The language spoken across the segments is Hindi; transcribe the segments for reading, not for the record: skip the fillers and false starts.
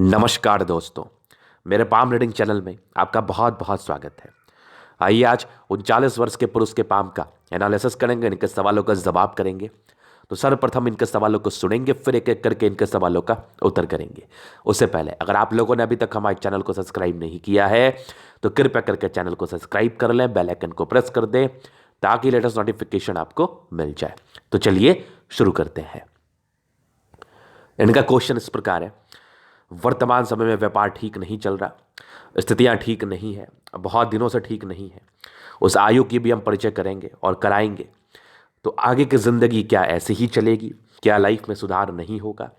नमस्कार दोस्तों, मेरे पाम रीडिंग चैनल में आपका बहुत बहुत स्वागत है। आइए आज 39 वर्ष के पुरुष के पाम का एनालिसिस करेंगे, इनके सवालों का जवाब करेंगे। तो सर्वप्रथम इनके सवालों को सुनेंगे, फिर एक एक करके इनके सवालों का उत्तर करेंगे। उससे पहले अगर आप लोगों ने अभी तक हमारे चैनल को सब्सक्राइब नहीं किया है तो कृपया करके चैनल को सब्सक्राइब कर लें, बेल आइकन को प्रेस कर दें ताकि लेटेस्ट नोटिफिकेशन आपको मिल जाए। तो चलिए शुरू करते हैं। इनका क्वेश्चन इस प्रकार है, वर्तमान समय में व्यापार ठीक नहीं चल रहा, स्थितियां ठीक नहीं है, बहुत दिनों से ठीक नहीं है। उस आयु की भी हम परिचय करेंगे और कराएंगे। तो आगे की जिंदगी क्या ऐसे ही चलेगी, क्या लाइफ में सुधार नहीं होगा,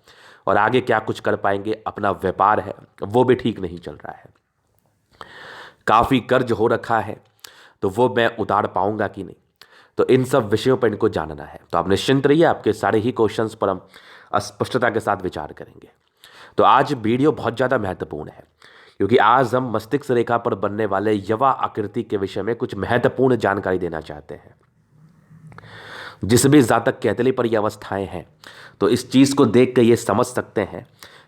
और आगे क्या कुछ कर पाएंगे। अपना व्यापार है वो भी ठीक नहीं चल रहा है, काफ़ी कर्ज हो रखा है, तो वो मैं उतार पाऊंगा कि नहीं। तो इन सब विषयों पर इनको जानना है। तो आप निश्चिंत रहिए, आपके सारे ही क्वेश्चंस पर हम स्पष्टता के साथ विचार करेंगे। तो आज वीडियो बहुत ज़्यादा महत्वपूर्ण है क्योंकि आज हम मस्तिष्क रेखा पर बनने वाले युवा आकृति के विषय में कुछ महत्वपूर्ण जानकारी देना चाहते हैं। जिस भी जातक कैतली पर ये अवस्थाएं हैं तो इस चीज़ को देख कर ये समझ सकते हैं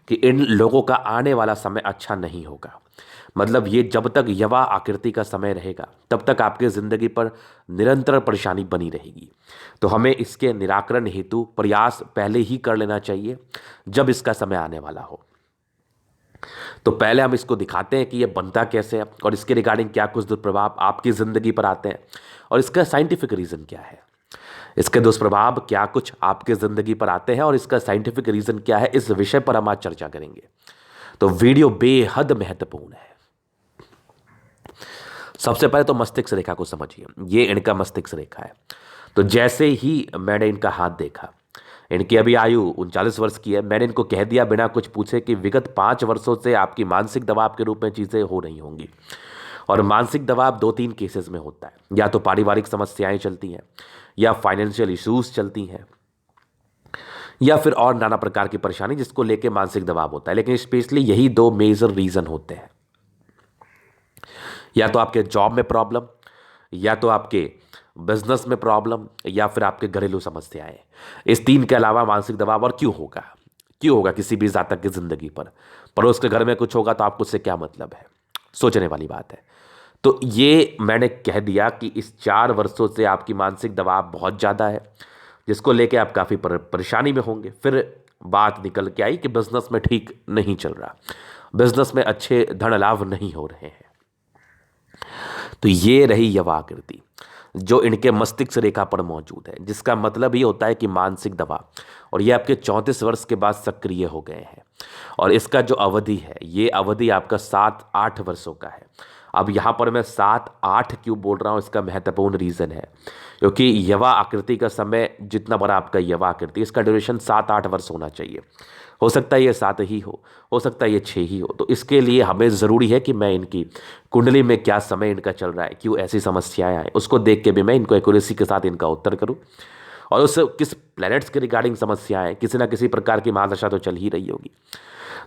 कि इन लोगों का आने वाला समय अच्छा नहीं होगा। मतलब ये जब तक युवा आकृति का समय रहेगा तब तक आपकी ज़िंदगी पर निरंतर परेशानी बनी रहेगी। तो हमें इसके निराकरण हेतु प्रयास पहले ही कर लेना चाहिए जब इसका समय आने वाला हो। तो पहले हम इसको दिखाते हैं कि ये बनता कैसे है और इसके रिगार्डिंग क्या कुछ दुष्प्रभाव आपकी ज़िंदगी पर आते हैं और इसका साइंटिफिक रीज़न क्या है। इसके दुष्प्रभाव क्या कुछ आपके ज़िंदगी पर आते हैं और इसका साइंटिफिक रीज़न क्या है, इस विषय पर हम आज चर्चा करेंगे। तो वीडियो बेहद महत्वपूर्ण है। सबसे पहले तो मस्तिष्क रेखा को समझिए। ये इनका मस्तिष्क रेखा है। तो जैसे ही मैंने इनका हाथ देखा, इनकी अभी आयु 39 वर्ष की है, मैंने इनको कह दिया बिना कुछ पूछे कि विगत 5 वर्षों से आपकी मानसिक दबाव के रूप में चीज़ें हो रही होंगी। और मानसिक दबाव 2-3 केसेस में होता है, या तो पारिवारिक समस्याएं चलती हैं, या फाइनेंशियल इश्यूज चलती हैं, या फिर और नाना प्रकार की परेशानी जिसको लेके मानसिक दबाव होता है। लेकिन स्पेशली यही 2 मेजर रीज़न होते हैं, या तो आपके जॉब में प्रॉब्लम, या तो आपके बिजनेस में प्रॉब्लम, या फिर आपके घरेलू समस्याएं। इस 3 के अलावा मानसिक दबाव और क्यों होगा किसी भी जातक की जिंदगी पर। पड़ोस के घर में कुछ होगा तो आपको उससे क्या मतलब है, सोचने वाली बात है। तो ये मैंने कह दिया कि इस 4 वर्षों से आपकी मानसिक दबाव बहुत ज़्यादा है जिसको लेके आप काफ़ी परेशानी में होंगे। फिर बात निकल के आई कि बिजनेस में ठीक नहीं चल रहा, बिजनेस में अच्छे धन लाभ नहीं हो रहे हैं। तो ये रही युवा आकृति जो इनके मस्तिष्क रेखा पर मौजूद है, जिसका मतलब ये होता है कि मानसिक दबाव, और ये आपके 34 वर्ष के बाद सक्रिय हो गए हैं। और इसका जो अवधि है, ये अवधि आपका 7-8 वर्षों का है। अब यहाँ पर मैं 7-8 क्यों बोल रहा हूँ, इसका महत्वपूर्ण रीज़न है क्योंकि युवा आकृति का समय जितना बड़ा आपका युवा आकृति, इसका ड्यूरेशन 7-8 वर्ष होना चाहिए। हो सकता है ये 7 ही हो सकता है ये 6 ही हो। तो इसके लिए हमें ज़रूरी है कि मैं इनकी कुंडली में क्या समय इनका चल रहा है, क्यों ऐसी समस्याएं आए, उसको देख के भी मैं इनको एक्यूरेसी के साथ इनका उत्तर करूं। और उस किस प्लैनेट्स के रिगार्डिंग समस्याएं, किसी ना किसी प्रकार की महादशा तो चल ही रही होगी,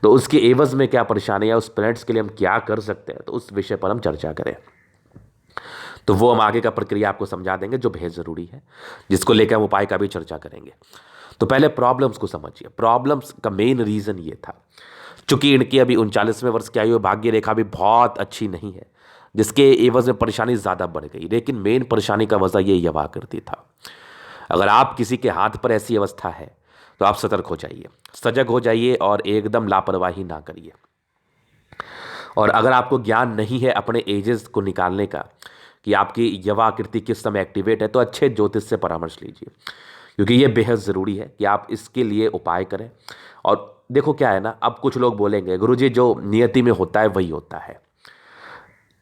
तो उसके एवज में क्या परेशानी है, उस प्लैनेट्स के लिए हम क्या कर सकते हैं, तो उस विषय पर हम चर्चा करें। तो वो हम आगे का प्रक्रिया आपको समझा देंगे जो बेहद ज़रूरी है, जिसको लेकर हम उपाय का भी चर्चा करेंगे। तो पहले प्रॉब्लम्स को समझिए। प्रॉब्लम्स का मेन रीज़न ये था, चूंकि इनकी अभी 39वें वर्ष की आयु, भाग्य रेखा भी बहुत अच्छी नहीं है, जिसके एवज में परेशानी ज़्यादा बढ़ गई। लेकिन मेन परेशानी का वजह ये युवा आकृति था। अगर आप किसी के हाथ पर ऐसी अवस्था है तो आप सतर्क हो जाइए, सजग हो जाइए और एकदम लापरवाही ना करिए। और अगर आपको ज्ञान नहीं है अपने एजेस को निकालने का कि आपकी युवा आकृति किस समय एक्टिवेट है, तो अच्छे ज्योतिष से परामर्श लीजिए क्योंकि ये बेहद ज़रूरी है कि आप इसके लिए उपाय करें। और देखो क्या है ना, अब कुछ लोग बोलेंगे गुरुजी जो नियति में होता है वही होता है।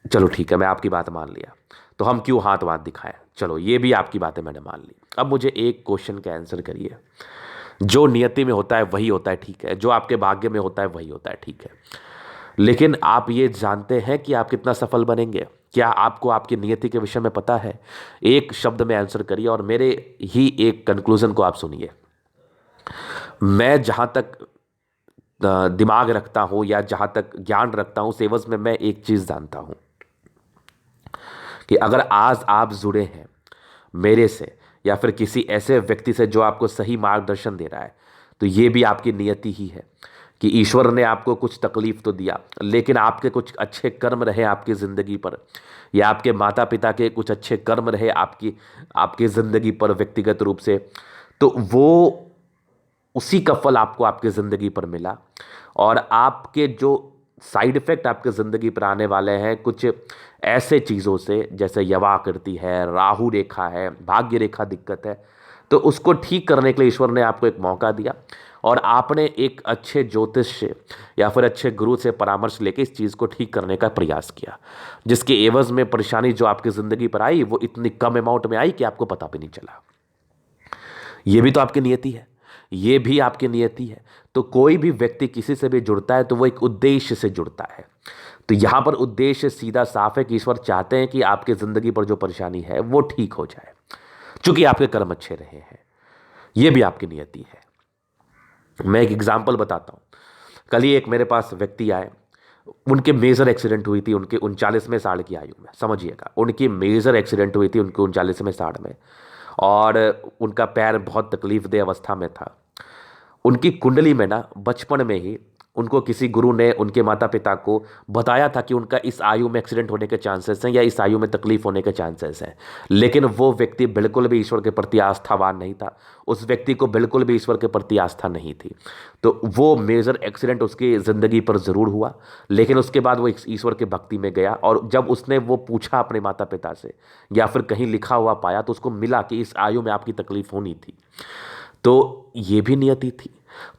चलो ठीक है, मैं आपकी बात मान लिया, तो हम क्यों हाथ वाथ दिखाएं। चलो ये भी आपकी बातें मैंने मान ली। अब मुझे एक क्वेश्चन का आंसर करिए। जो नियति में होता है वही होता है, ठीक है, जो आपके भाग्य में होता है वही होता है, ठीक है, लेकिन आप ये जानते हैं कि आप कितना सफल बनेंगे? क्या आपको आपकी नियति के विषय में पता है? एक शब्द में आंसर करिए और मेरे ही एक कंक्लूजन को आप सुनिए। मैं जहाँ तक दिमाग रखता हूँ या जहाँ तक ज्ञान रखता हूँ, उस एवज में मैं एक चीज़ जानता हूँ कि अगर आज आप जुड़े हैं मेरे से या फिर किसी ऐसे व्यक्ति से जो आपको सही मार्गदर्शन दे रहा है, तो ये भी आपकी नियति ही है। कि ईश्वर ने आपको कुछ तकलीफ तो दिया, लेकिन आपके कुछ अच्छे कर्म रहे आपकी ज़िंदगी पर, या आपके माता पिता के कुछ अच्छे कर्म रहे आपकी आपकी ज़िंदगी पर व्यक्तिगत रूप से, तो वो उसी का फल आपको आपकी ज़िंदगी पर मिला। और आपके जो साइड इफ़ेक्ट आपके ज़िंदगी पर आने वाले हैं कुछ ऐसे चीज़ों से, जैसे यवाकृति है, राहु रेखा है, भाग्य रेखा दिक्कत है, तो उसको ठीक करने के लिए ईश्वर ने आपको एक मौका दिया और आपने एक अच्छे ज्योतिष से या फिर अच्छे गुरु से परामर्श लेके इस चीज़ को ठीक करने का प्रयास किया, जिसके एवज में परेशानी जो आपकी ज़िंदगी पर आई वो इतनी कम अमाउंट में आई कि आपको पता भी नहीं चला। ये भी तो आपकी नियति है, ये भी आपकी नियति है। तो कोई भी व्यक्ति किसी से भी जुड़ता है तो वो एक उद्देश्य से जुड़ता है। तो यहां पर उद्देश्य सीधा साफ है कि ईश्वर चाहते हैं कि आपकी जिंदगी पर जो परेशानी है वो ठीक हो जाए, क्योंकि आपके कर्म अच्छे रहे हैं। ये भी आपकी नियति है। मैं एक एग्जाम्पल बताता हूं। कल ही एक मेरे पास व्यक्ति आए, उनके मेजर एक्सीडेंट हुई थी उनके 39वें साल की आयु में। समझिएगा, उनकी मेजर एक्सीडेंट हुई थी उनके 39वें साल में, और उनका पैर बहुत तकलीफ दे अवस्था में था। उनकी कुंडली में ना बचपन में ही उनको किसी गुरु ने उनके माता पिता को बताया था कि उनका इस आयु में एक्सीडेंट होने के चांसेस हैं या इस आयु में तकलीफ होने के चांसेस हैं। लेकिन वो व्यक्ति बिल्कुल भी ईश्वर के प्रति आस्थावान नहीं था, उस व्यक्ति को बिल्कुल भी ईश्वर के प्रति आस्था नहीं थी। तो वो मेजर एक्सीडेंट उसकी ज़िंदगी पर ज़रूर हुआ, लेकिन उसके बाद वो ईश्वर के भक्ति में गया। और जब उसने वो पूछा अपने माता पिता से या फिर कहीं लिखा हुआ पाया, तो उसको मिला कि इस आयु में आपकी तकलीफ होनी थी। तो ये भी नियति थी।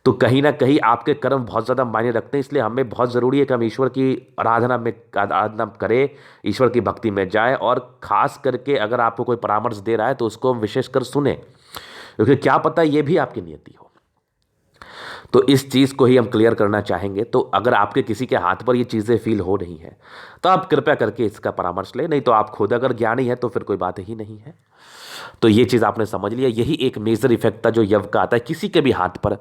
तो कहीं ना कहीं आपके कर्म बहुत ज़्यादा मायने रखते हैं, इसलिए हमें बहुत ज़रूरी है कि हम ईश्वर की आराधना करें, ईश्वर की भक्ति में जाएं। और ख़ास करके अगर आपको कोई परामर्श दे रहा है तो उसको हम विशेषकर सुने, क्योंकि क्या पता ये भी आपकी नियति हो। तो इस चीज़ को ही हम क्लियर करना चाहेंगे। तो अगर आपके किसी के हाथ पर ये चीज़ें फील हो रही हैं तो आप कृपया करके इसका परामर्श लें, नहीं तो आप खुद अगर ज्ञानी है तो फिर कोई बात ही नहीं है। तो ये चीज़ आपने समझ लिया, यही एक मेजर इफेक्ट था जो यव का आता है। किसी के भी हाथ पर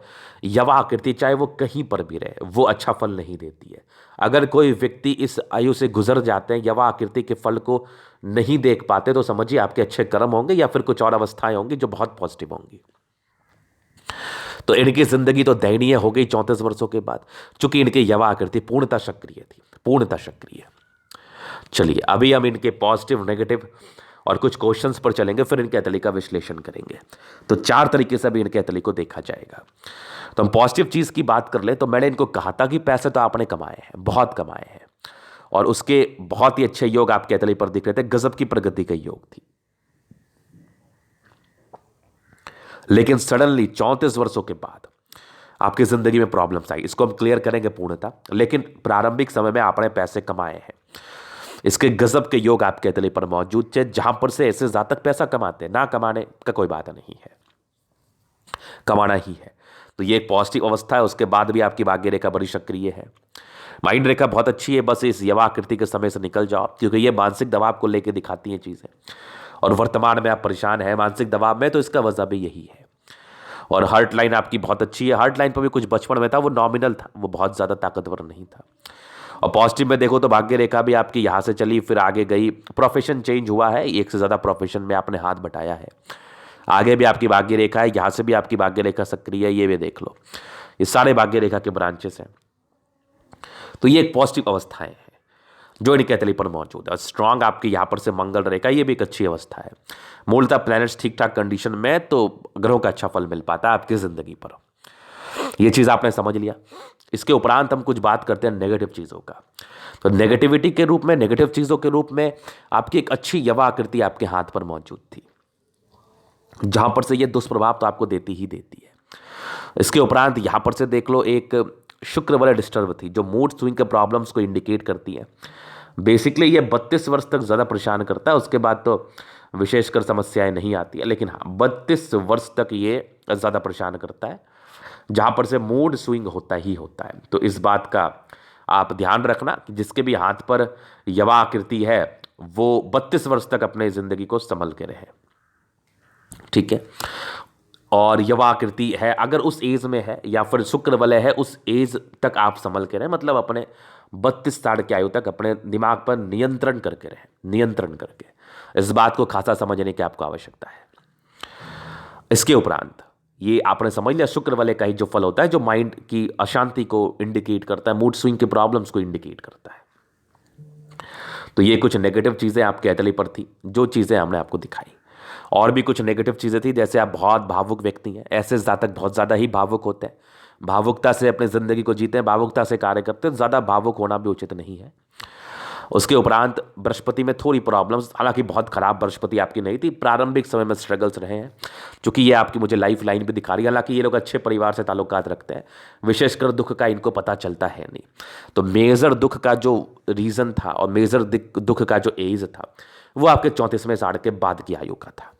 यवा आकृति, चाहे वो कहीं पर भी रहे, वो अच्छा फल नहीं देती है। अगर कोई व्यक्ति इस आयु से गुजर जाते हैं, यवा आकृति के फल को नहीं देख पाते, तो समझिए आपके अच्छे कर्म होंगे या फिर कुछ और अवस्थाएं होंगी जो बहुत पॉजिटिव होंगी। तो इनकी जिंदगी तो दयनीय हो गई 34 वर्षों के बाद, चूंकि इनकी यवा आकृति पूर्णतः सक्रिय थी, पूर्णतः सक्रिय। चलिए अभी हम इनके पॉजिटिव, नेगेटिव और कुछ क्वेश्चंस पर चलेंगे, फिर इनके अतली का विश्लेषण करेंगे। तो 4 तरीके से भी इनके अतली को देखा जाएगा। तो हम पॉजिटिव चीज की बात कर ले तो मैंने इनको कहा था कि पैसे तो आपने कमाए हैं, बहुत कमाए हैं, और उसके बहुत ही अच्छे योग आपके अतली पर दिख रहे थे, गजब की प्रगति का योग थी। लेकिन सडनली 34 वर्षों के बाद आपकी जिंदगी में प्रॉब्लम्स आई। इसको हम क्लियर करेंगे पूर्णतः, लेकिन प्रारंभिक समय में आपने पैसे कमाए हैं। इसके गजब के योग आपके अतली पर मौजूद थे, जहां पर से ऐसे जातक पैसा कमाते, ना कमाने का कोई बात नहीं है, कमाना ही है। तो ये एक पॉजिटिव अवस्था है। उसके बाद भी आपकी भाग्य रेखा बड़ी सक्रिय है, माइंड रेखा बहुत अच्छी है। बस इस यवा आकृति के समय से निकल जाओ, क्योंकि ये मानसिक दबाव को लेकर दिखाती हैं चीजें, और वर्तमान में आप परेशान हैं मानसिक दबाव में, तो इसका वजह भी यही है। और हार्ट लाइन आपकी बहुत अच्छी है। हार्ट लाइन पर भी कुछ बचपन में था, वो नॉमिनल था, वो बहुत ज़्यादा ताकतवर नहीं था। और पॉजिटिव में देखो तो भाग्य रेखा भी आपकी यहाँ से चली, फिर आगे गई। प्रोफेशन चेंज हुआ है, एक से ज़्यादा प्रोफेशन में आपने हाथ बटाया है। आगे भी आपकी भाग्य रेखा है, यहाँ से भी आपकी भाग्य रेखा सक्रिय है, ये भी देख लो। ये सारे भाग्य रेखा के ब्रांचेस हैं। तो ये एक पॉजिटिव अवस्थाएं हैं जो इनके अतली पर मौजूद है। स्ट्रांग आपकी यहाँ पर से मंगल रेखा, ये भी एक अच्छी अवस्था है। मूलतः प्लैनेट्स ठीक ठाक कंडीशन में, तो ग्रहों का अच्छा फल मिल पाता है आपकी जिंदगी पर। ये चीज़ आपने समझ लिया। इसके उपरांत हम कुछ बात करते हैं नेगेटिव चीज़ों का। तो नेगेटिविटी के रूप में, नेगेटिव चीज़ों के रूप में आपकी एक अच्छी यवा आकृति आपके हाथ पर मौजूद थी, जहां पर से ये दुष्प्रभाव तो आपको देती ही देती है। इसके उपरांत यहां पर से देख लो, एक शुक्र वाले डिस्टर्ब थी, जो मूड स्विंग के प्रॉब्लम्स को इंडिकेट करती है। बेसिकली ये 32 वर्ष तक ज़्यादा परेशान करता है, उसके बाद तो विशेषकर समस्याएं नहीं आती है। लेकिन हाँ, 32 वर्ष तक ये ज़्यादा परेशान करता है, जहाँ पर से मूड स्विंग होता ही होता है। तो इस बात का आप ध्यान रखना कि जिसके भी हाथ पर यवा आकृति है वो 32 वर्ष तक अपने ज़िंदगी को संभल के रहे, ठीक है। और यवा आकृति है अगर उस एज में है, या फिर शुक्र वलय है, उस एज तक आप संभल के रहे, मतलब अपने 32 साल की आयु तक अपने दिमाग पर नियंत्रण करके रहे, नियंत्रण करके। इस बात को खासा समझने की आपको आवश्यकता है। इसके उपरांत ये आपने समझ लिया, शुक्र वाले का ही जो फल होता है, जो माइंड की अशांति को इंडिकेट करता है, मूड स्विंग के प्रॉब्लम्स को इंडिकेट करता है। तो ये कुछ नेगेटिव चीज़ें आपके एतली पर थी, जो चीज़ें हमने आपको दिखाई। और भी कुछ नेगेटिव चीज़ें थी, जैसे आप बहुत भावुक व्यक्ति हैं, ऐसे जातक बहुत ज़्यादा ही भावुक होते हैं, भावुकता से अपनी ज़िंदगी को जीते हैं, भावुकता से कार्य करते हैं, ज़्यादा भावुक होना भी उचित नहीं है। उसके उपरांत बृहस्पति में थोड़ी प्रॉब्लम्स, हालांकि बहुत खराब बृहस्पति आपकी नहीं थी, प्रारंभिक समय में स्ट्रगल्स रहे हैं, क्योंकि ये आपकी मुझे लाइफ लाइन भी दिखा रही है। हालांकि ये लोग अच्छे परिवार से ताल्लुकात रखते हैं, विशेषकर दुख का इनको पता चलता है नहीं। तो मेजर दुख का जो रीज़न था और मेजर दुख का जो एज था, वो आपके 34वें साल के बाद की आयु का था।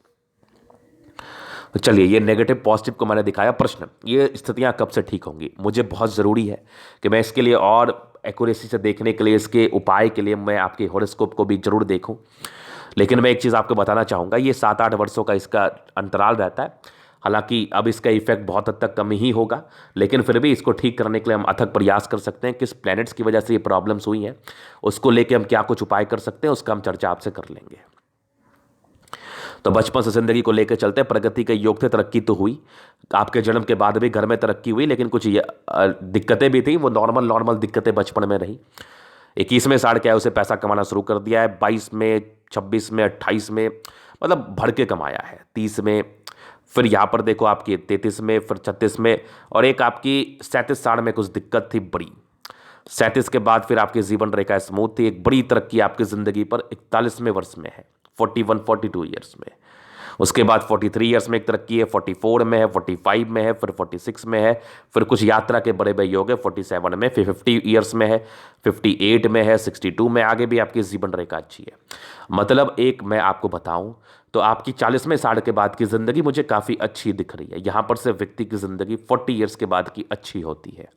तो चलिए, ये नेगेटिव पॉजिटिव को मैंने दिखाया। प्रश्न, ये स्थितियां कब से ठीक होंगी? मुझे बहुत ज़रूरी है कि मैं इसके लिए और एक्यूरेसी से देखने के लिए, इसके उपाय के लिए मैं आपके हॉरोस्कोप को भी जरूर देखूं। लेकिन मैं एक चीज़ आपको बताना चाहूँगा, ये 7-8 वर्षों का इसका अंतराल रहता है। हालांकि अब इसका इफेक्ट बहुत हद तक कम ही होगा, लेकिन फिर भी इसको ठीक करने के लिए हम अथक प्रयास कर सकते हैं। किस प्लैनेट्स की वजह से ये प्रॉब्लम्स हुई हैं, उसको लेके हम क्या कुछ उपाय कर सकते हैं, उसका हम चर्चा आपसे कर लेंगे। तो बचपन से जिंदगी को लेकर चलते हैं। प्रगति के योग थे, तरक्की तो हुई, आपके जन्म के बाद भी घर में तरक्की हुई, लेकिन कुछ दिक्कतें भी थी। वो नॉर्मल दिक्कतें बचपन में रही। 21वें साल क्या है, उसे पैसा कमाना शुरू कर दिया है। 22 में, 26 में, 28 में, मतलब भर के कमाया है। 30 में, फिर यहाँ पर देखो आपकी 33 में, फिर 36 में, और एक आपकी 37 साल में कुछ दिक्कत थी बड़ी। 37 के बाद फिर आपकी जीवन रेखा स्मूथ थी। एक बड़ी तरक्की आपकी ज़िंदगी पर 41वें वर्ष में है, 41-42 ईयर्स में। उसके बाद 43 ईयर्स में एक तरक्की है, 44 में है, 45 में है, फिर 46 में है, फिर कुछ यात्रा के बड़े बड़े योग है, 47 में, फिर 50 ईयर्स में है, 58 में है, 62 में। आगे भी आपकी जीवन रेखा अच्छी है। मतलब एक मैं आपको बताऊं तो आपकी 40वें साल के बाद की ज़िंदगी मुझे काफ़ी अच्छी दिख रही है। यहाँ पर से व्यक्ति की ज़िंदगी 40 ईयर्स के बाद की अच्छी होती है।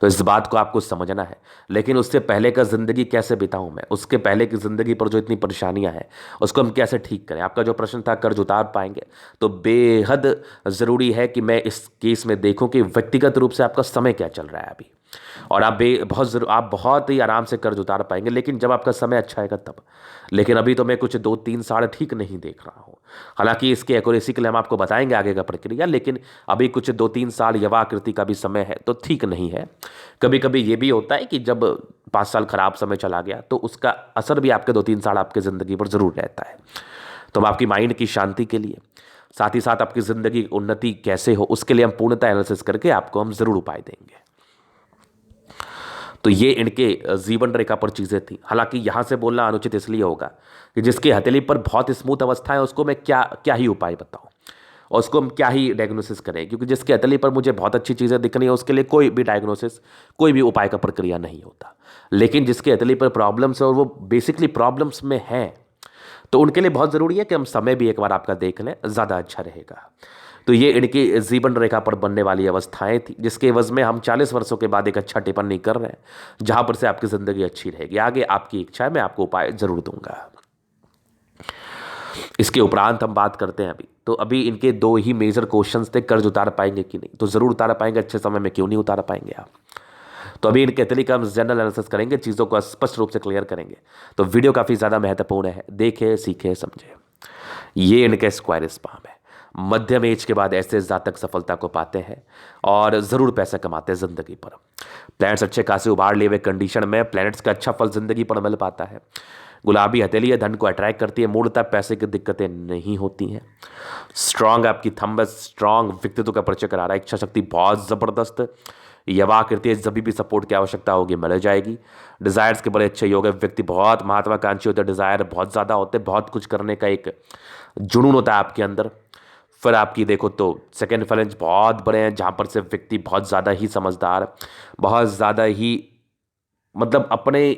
तो इस बात को आपको समझना है। लेकिन उससे पहले का ज़िंदगी कैसे बिताऊं मैं, उसके पहले की ज़िंदगी पर जो इतनी परेशानियां हैं, उसको हम कैसे ठीक करें? आपका जो प्रश्न था, कर्ज उतार पाएंगे, तो बेहद ज़रूरी है कि मैं इस केस में देखूं कि व्यक्तिगत रूप से आपका समय क्या चल रहा है अभी। और आप बहुत ही आराम से कर्ज उतार पाएंगे, लेकिन जब आपका समय अच्छा आएगा तब। लेकिन अभी तो मैं कुछ 2-3 साल ठीक नहीं देख रहा हूँ। हालांकि इसके एक्यूरेसी के लिए हम आपको बताएंगे आगे का प्रक्रिया, लेकिन अभी कुछ 2-3 साल यवाकृति का भी समय है, तो ठीक नहीं है। कभी कभी ये भी होता है कि जब 5 साल खराब समय चला गया, तो उसका असर भी आपके 2-3 साल आपके ज़िंदगी पर ज़रूर रहता है। तो हम आपकी माइंड की शांति के लिए, साथ ही साथ आपकी ज़िंदगी की उन्नति कैसे हो, उसके लिए हम पूर्णतः एनालिसिस करके आपको हम ज़रूर उपाय देंगे। तो ये इनके जीवन रेखा पर चीज़ें थी। हालांकि यहाँ से बोलना अनुचित इसलिए होगा कि जिसकी हथेली पर बहुत स्मूथ अवस्था है, उसको मैं क्या क्या ही उपाय बताऊँ, और उसको हम क्या ही डायग्नोसिस करें। क्योंकि जिसकी हथेली पर मुझे बहुत अच्छी चीज़ें दिख रही है, उसके लिए कोई भी डायग्नोसिस, कोई भी उपाय का प्रक्रिया नहीं होता। लेकिन जिसकी हथेली पर प्रॉब्लम्स है और वो बेसिकली प्रॉब्लम्स में हैं, तो उनके लिए बहुत ज़रूरी है कि हम समय भी एक बार आपका देख लें, ज़्यादा अच्छा रहेगा। तो ये इनकी जीवन रेखा पर बनने वाली अवस्थाएं थी, जिसके एवज में हम 40 वर्षों के बाद एक अच्छा टिप्पणी कर रहे हैं, जहां पर से आपकी ज़िंदगी अच्छी रहेगी। आगे आपकी इच्छा है, मैं आपको उपाय ज़रूर दूंगा। इसके उपरांत हम बात करते हैं तो अभी इनके 2 ही मेजर क्वेश्चंस थे, कर्ज उतार पाएंगे कि नहीं? तो ज़रूर उतार पाएंगे, अच्छे समय में क्यों नहीं उतार पाएंगे आप? तो अभी इनके तरीके का हम जनरल एनालिसिस करेंगे, चीज़ों को स्पष्ट रूप से क्लियर करेंगे। तो वीडियो काफ़ी ज़्यादा महत्वपूर्ण है, देखें, सीखें, समझें। ये इनका स्क्वायर स्पाम है। मध्यम एज के बाद ऐसे जातक सफलता को पाते हैं और ज़रूर पैसा कमाते हैं ज़िंदगी पर। प्लैनेट्स अच्छे खासे उभार लिए हुए कंडीशन में प्लैनेट्स का अच्छा फल ज़िंदगी पर मिल पाता है। गुलाबी हथेली धन को अट्रैक्ट करती है, मूलतः पैसे की दिक्कतें नहीं होती हैं। स्ट्रांग आपकी थंब, स्ट्रांग व्यक्तित्व का परिचय करा रहा है। इच्छा शक्ति बहुत ज़बरदस्त, यवाकृति है, जब भी सपोर्ट की आवश्यकता होगी मिल जाएगी। डिज़ायर्स के बड़े अच्छे योग है। व्यक्ति बहुत महत्वाकांक्षी होते हैं, डिज़ायर बहुत ज़्यादा होते हैं, बहुत कुछ करने का एक जुनून होता है आपके अंदर। फिर आपकी देखो तो सेकेंड फैलेंज बहुत बड़े हैं, जहाँ पर से व्यक्ति बहुत ज़्यादा ही समझदार, बहुत ज़्यादा ही मतलब अपने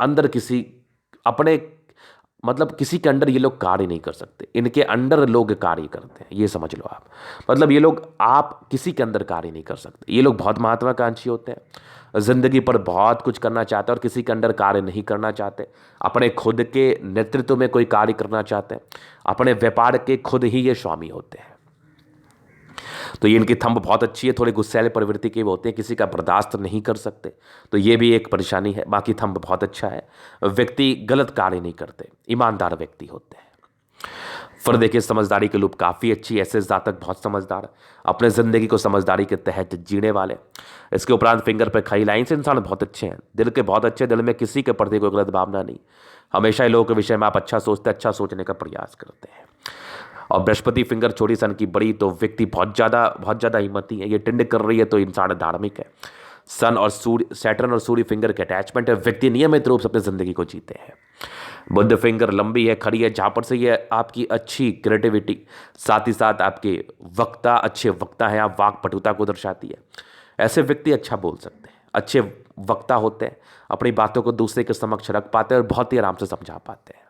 अंदर अपने मतलब किसी के अंडर ये लोग कार्य नहीं कर सकते, इनके अंडर लोग कार्य करते हैं, ये समझ लो आप। मतलब ये लोग, आप किसी के अंदर कार्य नहीं कर सकते। ये लोग बहुत महत्वाकांक्षी होते हैं, जिंदगी पर बहुत कुछ करना चाहते हैं और किसी के अंडर कार्य नहीं करना चाहते। अपने खुद के नेतृत्व में कोई कार्य करना चाहते हैं, अपने व्यापार के खुद ही ये स्वामी होते हैं। तो ये इनकी थंब बहुत अच्छी है, थोड़े गुस्सैले प्रवृत्ति के होते हैं, किसी का बर्दाश्त नहीं कर सकते, तो ये भी एक परेशानी है। बाकी थंब बहुत अच्छा है, व्यक्ति गलत कार्य नहीं करते, ईमानदार व्यक्ति होते हैं। फिर देखिए समझदारी की लूप काफ़ी अच्छी, ऐसे जातक बहुत समझदार, अपने ज़िंदगी को समझदारी के तहत जीने वाले। इसके उपरांत फिंगर पे खाई लाइन से इंसान बहुत अच्छे हैं, दिल के बहुत अच्छे, दिल में किसी के प्रति कोई गलत भावना नहीं। हमेशा ही लोगों के विषय में आप अच्छा सोचते, अच्छा सोचने का प्रयास करते हैं। और बृहस्पति फिंगर छोटी सन की बड़ी, तो व्यक्ति बहुत ज़्यादा हिम्मती है। ये टिंड कर रही है तो इंसान धार्मिक है। सन और सूर्य, सैटर्न और सूर्य फिंगर के अटैचमेंट है, व्यक्ति नियमित रूप से अपनी जिंदगी को जीते हैं। बुध फिंगर लंबी है, खड़ी है, जहाँ पर से ये आपकी अच्छी क्रिएटिविटी, साथ ही साथ आपके अच्छे वक्ता हैं, आप वाक पटुता को दर्शाती है। ऐसे व्यक्ति अच्छा बोल सकते हैं, अच्छे वक्ता होते हैं, अपनी बातों को दूसरे के समक्ष रख पाते हैं और बहुत ही आराम से समझा पाते हैं।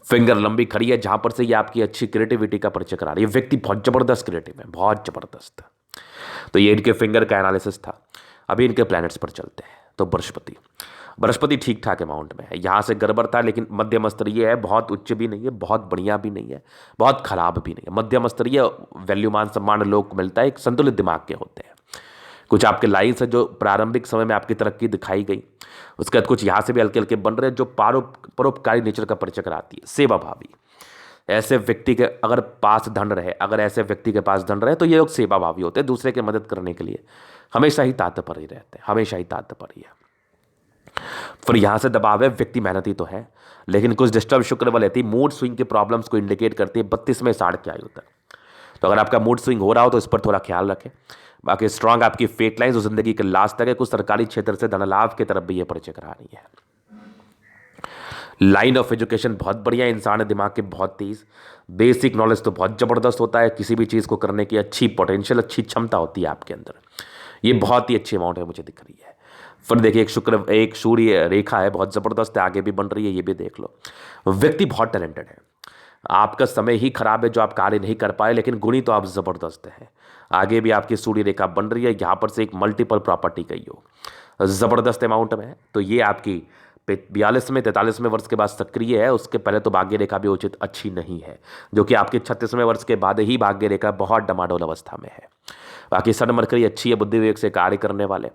फिंगर लंबी खड़ी है, जहां पर से ये आपकी अच्छी क्रिएटिविटी का परिचय करा रही है। व्यक्ति बहुत जबरदस्त क्रिएटिव है, बहुत जबरदस्त। तो ये इनके फिंगर का एनालिसिस था। अभी इनके प्लैनेट्स पर चलते हैं। तो बृहस्पति ठीक ठाक अमाउंट में है, यहाँ से गड़बड़ था लेकिन मध्यम स्तरीय है, बहुत उच्च भी नहीं है, बहुत बढ़िया भी नहीं है, बहुत खराब भी नहीं है, मध्यम स्तरीय। वैल्यू मान सम्मान लोग को मिलता है, एक संतुलित दिमाग के होते हैं। कुछ आपके लाइन्स है जो प्रारंभिक समय में आपकी तरक्की दिखाई गई, उसके बाद कुछ यहाँ से भी हल्के हल्के बन रहे हैं जो परोपकारी नेचर का परिचय कराती है। सेवा भावी, ऐसे व्यक्ति के अगर ऐसे व्यक्ति के पास धन रहे तो ये लोग सेवा भावी होते हैं, दूसरे की मदद करने के लिए हमेशा ही तात्पर्य रहते हैं, हमेशा ही तात्पर्य। फिर यहां से दबाव है, व्यक्ति मेहनती तो है लेकिन कुछ डिस्टर्ब शुक्र बल रहती है, मूड स्विंग के प्रॉब्लम्स को इंडिकेट करती है 32 में 60 की आयु तक। तो अगर आपका मूड स्विंग हो रहा हो तो इस पर थोड़ा ख्याल रखें। बाकी स्ट्रांग आपकी फेट लाइन जो जिंदगी के लास्ट तक है, कुछ सरकारी क्षेत्र से धन लाभ की तरफ भी ये परिचय करा रही है। लाइन ऑफ एजुकेशन बहुत बढ़िया, इंसान दिमाग के बहुत तेज, बेसिक नॉलेज तो बहुत जबरदस्त होता है, किसी भी चीज़ को करने की अच्छी पोटेंशियल, अच्छी क्षमता होती है आपके अंदर। ये बहुत ही अच्छी अमाउंट है मुझे दिख रही है। फिर देखिए एक सूर्य रेखा है, बहुत ज़बरदस्त है, आगे भी बन रही है, ये भी देख लो। व्यक्ति बहुत टैलेंटेड है, आपका समय ही खराब है जो आप कार्य नहीं कर पाए, लेकिन गुणी तो आप ज़बरदस्त हैं। आगे भी आपकी सूर्य रेखा बन रही है, यहाँ पर से एक मल्टीपल प्रॉपर्टी गई हो, ज़बरदस्त अमाउंट में है। तो ये आपकी 42वें 43वें वर्ष के बाद सक्रिय है, उसके पहले तो भाग्य रेखा भी उचित अच्छी नहीं है, जो कि आपके 36वें वर्ष के बाद ही भाग्य रेखा बहुत डमाडोल अवस्था में है। बाकी सन मरकरी अच्छी है, बुद्धि विवेक से कार्य करने वाले,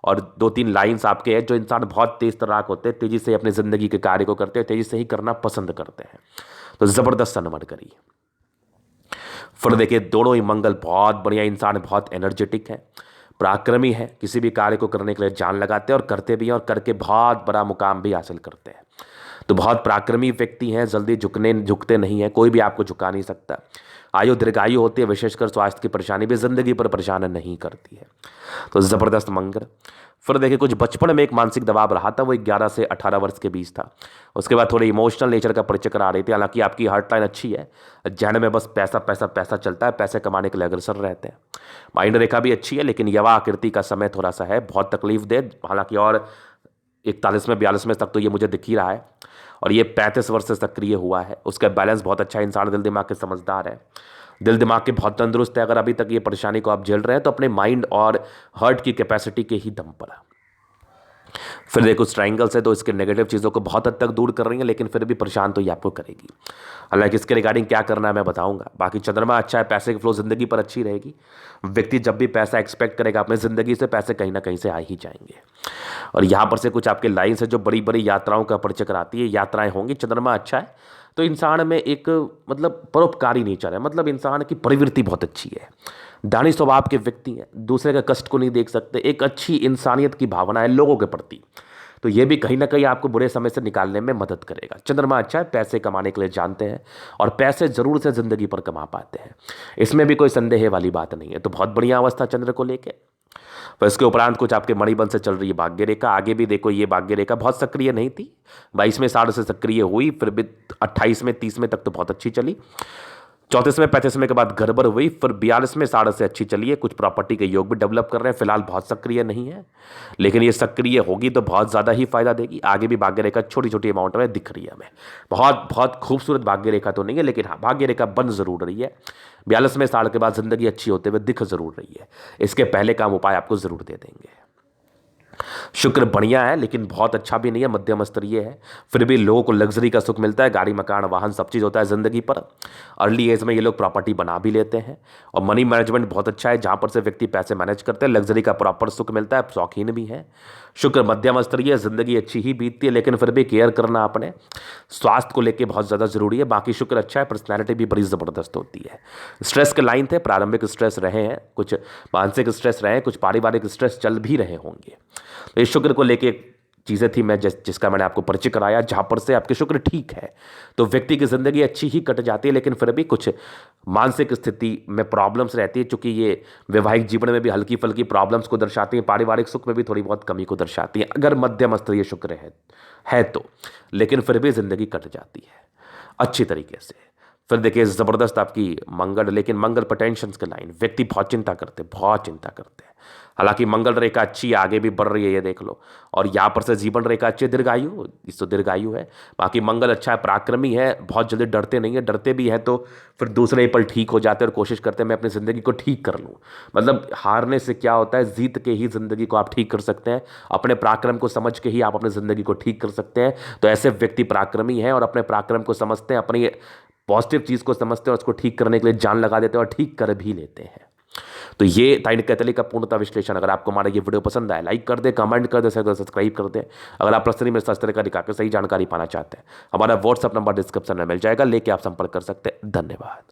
और 2-3 लाइन्स आपके हैं जो इंसान बहुत तेज तर्राक होते हैं, तेजी से अपनी जिंदगी के कार्य को करते हैं, तेजी से ही करना पसंद करते हैं। तो जबरदस्त सन मरकरी। फिर देखिए दोनों ही मंगल बहुत बढ़िया, इंसान बहुत एनर्जेटिक है, पराक्रमी है, किसी भी कार्य को करने के लिए जान लगाते हैं और करते भी हैं, और करके बहुत बड़ा मुकाम भी हासिल करते हैं। तो बहुत पराक्रमी व्यक्ति हैं, जल्दी झुकते नहीं हैं, कोई भी आपको झुका नहीं सकता। आयु दीर्घायु होती है, विशेषकर स्वास्थ्य की परेशानी भी जिंदगी पर परेशान नहीं करती है। तो ज़बरदस्त मंगल। फिर देखिए कुछ बचपन में एक मानसिक दबाव रहा था, वो 11 से 18 वर्ष के बीच था। उसके बाद थोड़े इमोशनल नेचर का परिचय करा रही थी। हालांकि आपकी हार्ट लाइन अच्छी है, जहन में बस पैसा पैसा पैसा चलता है, पैसे कमाने के लिए अग्रसर रहते हैं। माइंड रेखा भी अच्छी है, लेकिन युवा आकृति का समय थोड़ा सा है, बहुत तकलीफ दे। हालांकि और 41वें 42वें तक तो ये मुझे दिख ही रहा है, और ये 35 वर्ष से सक्रिय हुआ है। उसका बैलेंस बहुत अच्छा है, इंसान दिल दिमाग के समझदार है, दिल दिमाग के बहुत तंदुरुस्त है। अगर अभी तक ये परेशानी को आप झेल रहे हैं तो अपने माइंड और हार्ट की कैपेसिटी के ही दम पर। फिर देखो ट्रायंगल्स है तो इसके नेगेटिव चीज़ों को बहुत हद तक दूर कर रही है, लेकिन फिर भी परेशान तो ये आपको करेगी। हालांकि इसके रिगार्डिंग क्या करना है मैं बताऊंगा। बाकी चंद्रमा अच्छा है, पैसे की फ्लो जिंदगी पर अच्छी रहेगी। व्यक्ति जब भी पैसा एक्सपेक्ट करेगा अपनी जिंदगी से, पैसे कहीं ना कहीं से आ ही जाएंगे। और यहाँ पर से कुछ आपके लाइन्स है जो बड़ी बड़ी यात्राओं का परिचय कराती है, यात्राएं होंगी। चंद्रमा अच्छा है तो इंसान में एक मतलब परोपकारी नेचर है, मतलब इंसान की प्रवृत्ति बहुत अच्छी है, दानी स्वभाव के व्यक्ति हैं, दूसरे का कष्ट को नहीं देख सकते, एक अच्छी इंसानियत की भावना है लोगों के प्रति। तो ये भी कहीं ना कहीं आपको बुरे समय से निकालने में मदद करेगा। चंद्रमा अच्छा है, पैसे कमाने के लिए जानते हैं और पैसे जरूर से जिंदगी पर कमा पाते हैं, इसमें भी कोई संदेह वाली बात नहीं है। तो बहुत बढ़िया अवस्था चंद्र को लेके। तो इसके उपरांत कुछ आपके मणिबंध से चल रही है भाग्य रेखा। आगे भी देखो ये भाग्य रेखा बहुत सक्रिय नहीं थी, 22वें 60 से सक्रिय हुई, फिर भी 28वें 30वें तक तो बहुत अच्छी चली, 34वें 35वें के बाद गड़बड़ हुई, फिर 42वें 60 से अच्छी चली है। कुछ प्रॉपर्टी के योग भी डेवलप कर रहे हैं, फिलहाल बहुत सक्रिय नहीं है, लेकिन ये सक्रिय होगी तो बहुत ज़्यादा ही फायदा देगी। आगे भी भाग्य रेखा छोटी छोटी अमाउंट में दिख रही है हमें, बहुत खूबसूरत भाग्य रेखा तो नहीं है, लेकिन हाँ भाग्य रेखा बन जरूर रही है। 42वें साल के बाद जिंदगी अच्छी होते हुए दिख जरूर रही है। इसके पहले काम उपाय आपको जरूर दे देंगे। शुक्र बढ़िया है लेकिन बहुत अच्छा भी नहीं है, मध्यम स्तरीय है। फिर भी लोगों को लग्जरी का सुख मिलता है, गाड़ी मकान वाहन सब चीज़ होता है ज़िंदगी पर। अर्ली एज में ये लोग प्रॉपर्टी बना भी लेते हैं। और मनी मैनेजमेंट बहुत अच्छा है, जहाँ पर से व्यक्ति पैसे मैनेज करते हैं, लग्जरी का प्रॉपर सुख मिलता है, शौकीन भी है। शुक्र मध्यम स्तरीय, ज़िंदगी अच्छी ही बीतती है लेकिन फिर भी केयर करना अपने स्वास्थ्य को लेकर बहुत ज़्यादा जरूरी है। बाकी शुक्र अच्छा है, पर्सनैलिटी भी बड़ी ज़बरदस्त होती है। स्ट्रेस के लाइन थे, प्रारंभिक स्ट्रेस रहे हैं, कुछ मानसिक स्ट्रेस रहे हैं, कुछ पारिवारिक स्ट्रेस चल भी रहे होंगे। तो इस शुक्र को लेके चीज़ें थी मैं जिसका मैंने आपको परिचय कराया, जहां पर से आपके शुक्र ठीक है तो व्यक्ति की ज़िंदगी अच्छी ही कट जाती है, लेकिन फिर भी कुछ मानसिक स्थिति में प्रॉब्लम्स रहती है, चूंकि ये वैवाहिक जीवन में भी हल्की फल्की प्रॉब्लम्स को दर्शाती है, पारिवारिक सुख में भी थोड़ी बहुत कमी को दर्शाती है अगर मध्यम स्तरीय शुक्र है तो। लेकिन फिर भी ज़िंदगी कट जाती है अच्छी तरीके से। फिर देखिए ज़बरदस्त आपकी मंगल, लेकिन मंगल पर टेंशन के लाइन, व्यक्ति बहुत चिंता करते, बहुत चिंता करते हैं। हालांकि मंगल रेखा अच्छी है, आगे भी बढ़ रही है, ये देख लो। और यहाँ पर से जीवन रेखा अच्छी है, दीर्घायु, इस तो दीर्घायु है। बाकी मंगल अच्छा है, पराक्रमी है, बहुत जल्दी डरते नहीं है, डरते भी हैं तो फिर दूसरे पल ठीक हो जाते हैं और कोशिश करते हैं मैं अपनी ज़िंदगी को ठीक कर लूँ। मतलब हारने से क्या होता है, जीत के ही ज़िंदगी को आप ठीक कर सकते हैं, अपने पराक्रम को समझ के ही आप अपनी ज़िंदगी को ठीक कर सकते हैं। तो ऐसे व्यक्ति पराक्रमी हैं और अपने पराक्रम को समझते हैं, अपनी पॉजिटिव चीज़ को समझते हैं और उसको ठीक करने के लिए जान लगा देते हैं और ठीक कर भी लेते हैं। तो ये ताइंड कैथलिक का पूर्णता विश्लेषण। अगर आपको हमारा ये वीडियो पसंद आया, लाइक कर दे, कमेंट कर दे, सब्सक्राइब कर दे। अगर आप पर्सनली मेरे साथ इस तरह का दिखा के सही जानकारी पाना चाहते हैं, हमारा व्हाट्सअप नंबर डिस्क्रिप्शन में मिल जाएगा, लेके आप संपर्क कर सकते हैं। धन्यवाद।